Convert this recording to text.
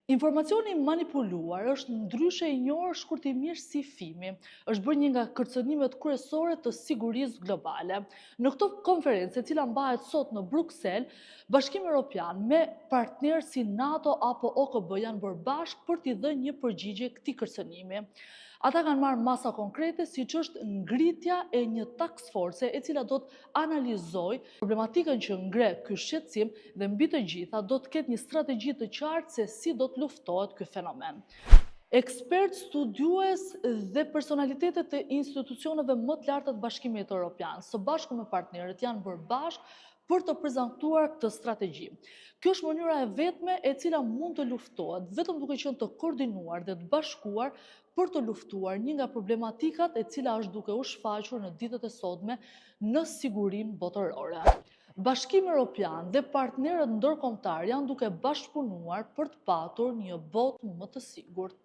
Informacioni manipuluar është ndryshe i njohur shkurtimisht si fimi. Është bërë një nga kërcënimet kryesore të sigurisë globale. Në këtë konferencë, e cila mbahet sot në Bruksel, Bashkimi Evropian me partnerë si NATO apo OKB janë bërë bashkë për t'i dhënë një përgjigje këtij kërcënimi. Ata kanë marrë masa konkrete, siç është ngritja e një task force e cila do të analizojë problematikën që ngre ky shqetësim dhe mbi të gjitha do të ketë një strategji të qartë se si do të luftohet ky fenomen. Ekspert, studiues dhe personalitetet e institucioneve më të larta të Bashkimit Evropian, së bashku me partnerët, janë bërë bashkë për të prezantuar këtë strategji. Kjo është mënyra e vetme e cila mund të luftohet vetëm duke qenë të koordinuar dhe të bashkuar për të luftuar një nga problematikat e cila është duke u shfaqur në ditët e sotme në sigurinë botërore. Bashkimi Evropian dhe partnerët ndërkombëtar janë duke bashkëpunuar për të patur një botë më të sigurt.